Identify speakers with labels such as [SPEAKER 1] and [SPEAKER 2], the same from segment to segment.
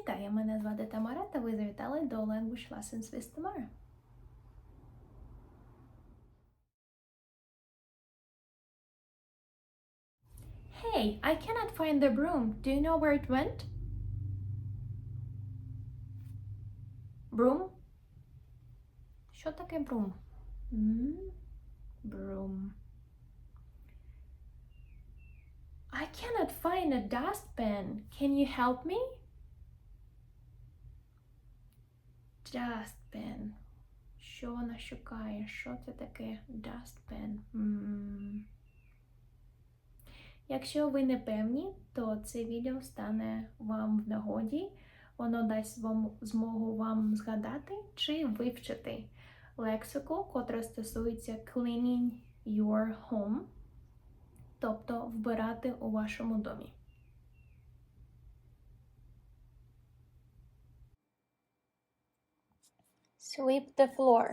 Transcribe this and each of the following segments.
[SPEAKER 1] Вітаю, мене звати Тамара, та ви завітали до Language Lessons with Tamara. Hey, I cannot find the broom. Do you know where it went? Broom? Що таке broom? Broom. I cannot find a dustpan. Can you help me? Dustpan. Що вона шукає? Що це таке dustpan? Якщо ви не певні, то це відео стане вам в нагоді. Воно дасть вам змогу вам згадати чи вивчити лексику, котра стосується cleaning your home, тобто вбирати у вашому домі. Sweep the floor.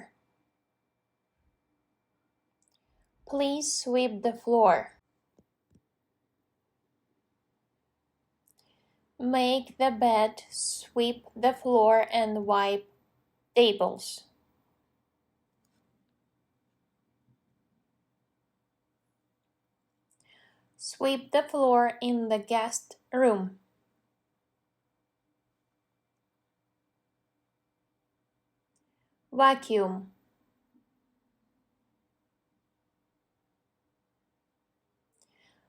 [SPEAKER 1] Please sweep the floor. Make the bed, sweep the floor and wipe tables. Sweep the floor in the guest room. Vacuum.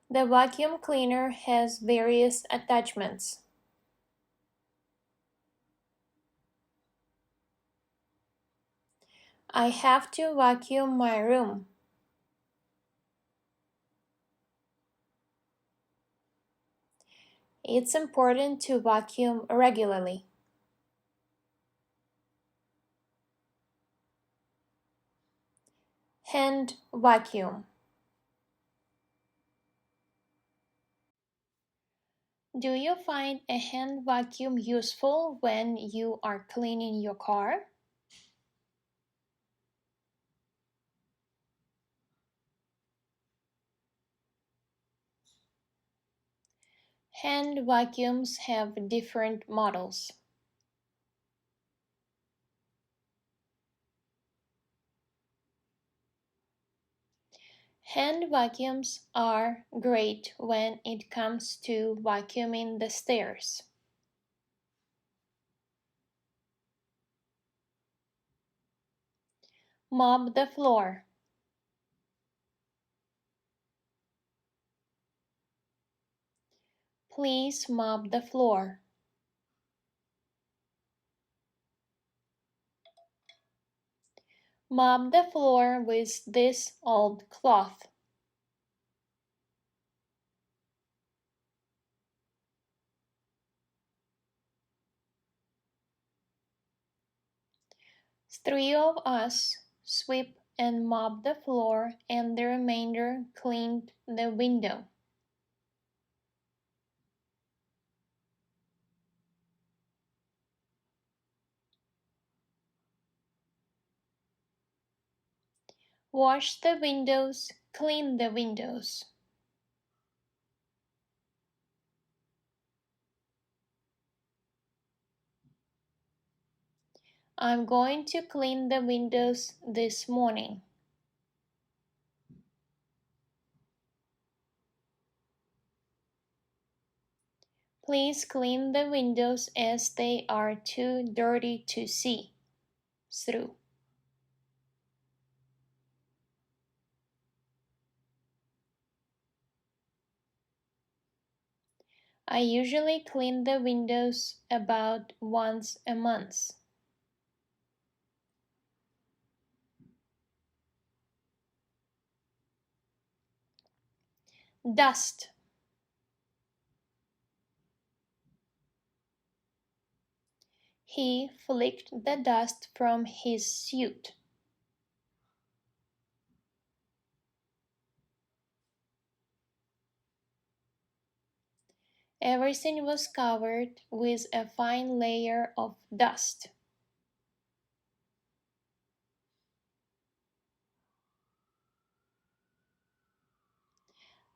[SPEAKER 1] The vacuum cleaner has various attachments. I have to vacuum my room. It's important to vacuum regularly. Hand vacuum. Do you find a hand vacuum useful when you are cleaning your car? Hand vacuums have different models. Hand vacuums are great when it comes to vacuuming the stairs. Mop the floor. Please mop the floor. Mop the floor with this old cloth. Three of us sweep and mop the floor, and the remainder cleaned the window. Wash the windows, clean the windows. I'm going to clean the windows this morning. Please clean the windows as they are too dirty to see through. I usually clean the windows about once a month. Dust. He flicked the dust from his suit. Everything was covered with a fine layer of dust.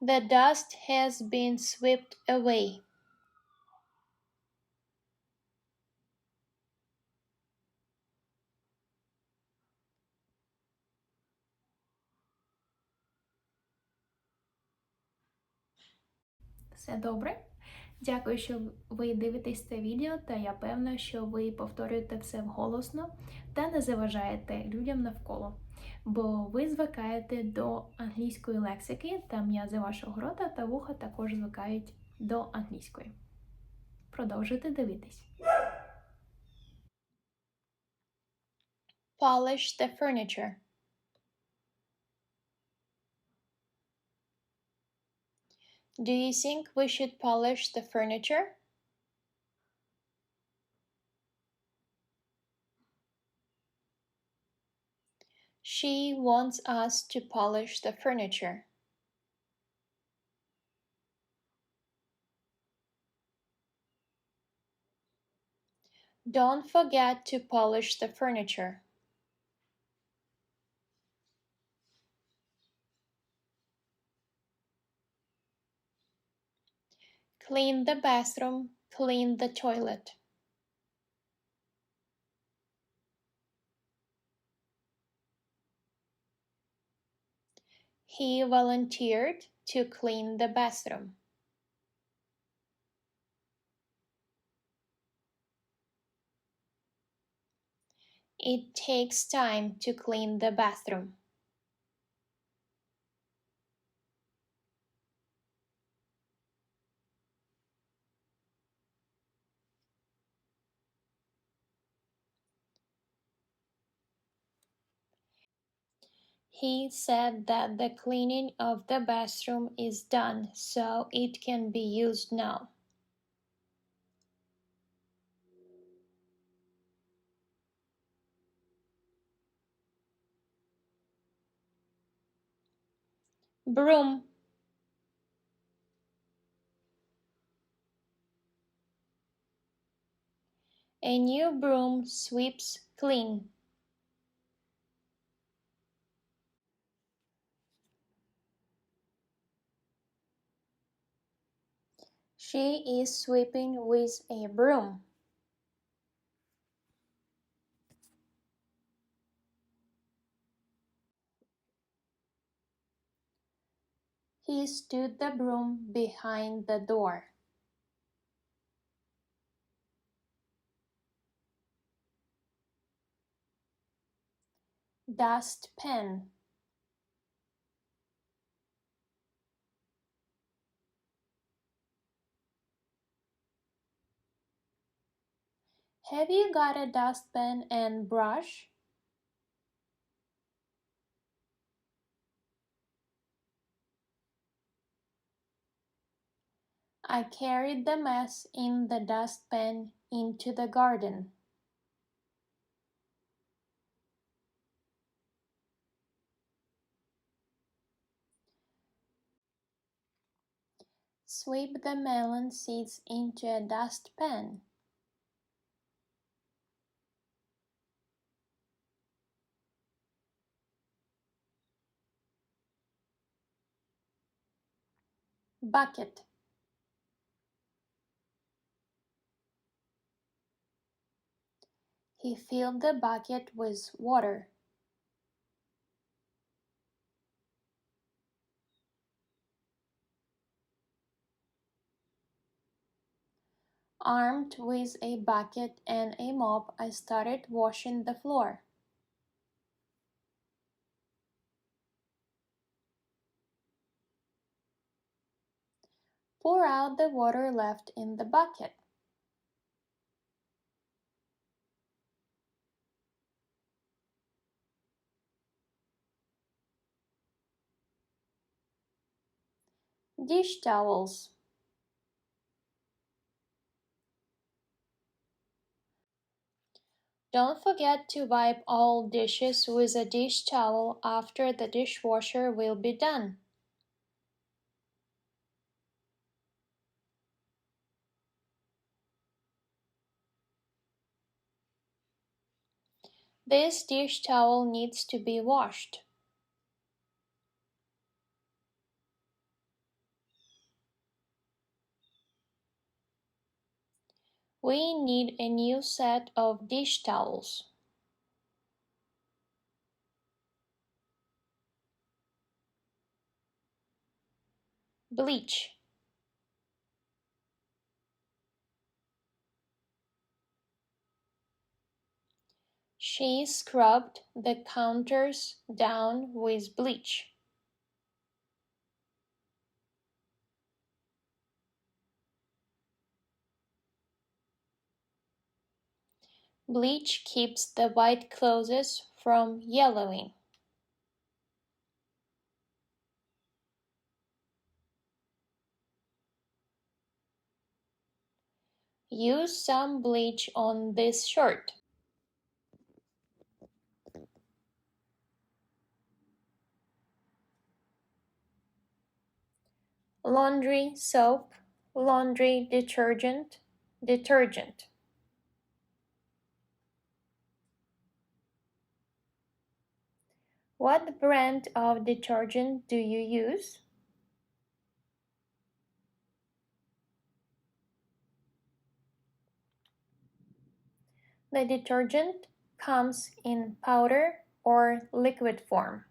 [SPEAKER 1] The dust has been swept away. Все добре? Дякую, що ви дивитесь це відео, та я певна, що ви повторюєте все вголосно та не заважаєте людям навколо, бо ви звикаєте до англійської лексики, та м'язи вашого рота та вуха також звикають до англійської. Продовжуйте дивитись. Polish the furniture. Do you think we should polish the furniture? She wants us to polish the furniture. Don't forget to polish the furniture. Clean the bathroom, clean the toilet. He volunteered to clean the bathroom. It takes time to clean the bathroom. He said that the cleaning of the bathroom is done, so it can be used now. Broom. A new broom sweeps clean. She is sweeping with a broom. He stood the broom behind the door. Dustpan. Have you got a dustpan and brush? I carried the mess in the dustpan into the garden. Sweep the melon seeds into a dustpan. Bucket. He filled the bucket with water. Armed with a bucket and a mop, I started washing the floor. Pour out the water left in the bucket. Dish towels. Don't forget to wipe all dishes with a dish towel after the dishwasher will be done. This dish towel needs to be washed. We need a new set of dish towels. Bleach. She scrubbed the counters down with bleach. Bleach keeps the white clothes from yellowing. Use some bleach on this shirt. Laundry soap, laundry detergent, detergent. What brand of detergent do you use? The detergent comes in powder or liquid form.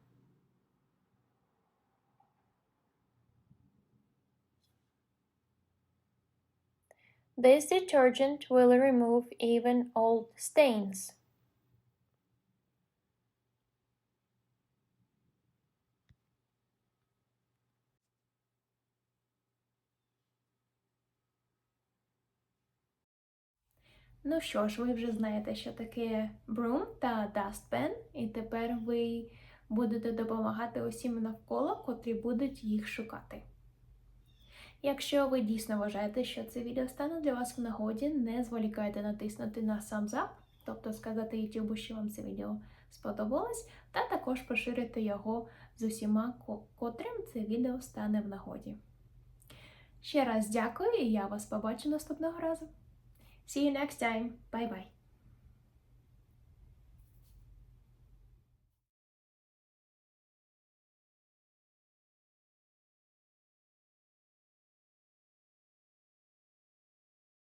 [SPEAKER 1] This detergent will remove even old stains. Ну що ж, ви вже знаєте, що таке broom та dustpan, і тепер ви будете допомагати усім навколо, котрі будуть їх шукати. Якщо ви дійсно вважаєте, що це відео стане для вас в нагоді, не зволікайте натиснути на thumbs up, тобто сказати YouTube, що вам це відео сподобалось, та також поширити його з усіма, котрим це відео стане в нагоді. Ще раз дякую, і я вас побачу наступного разу. See you next time. Bye-bye.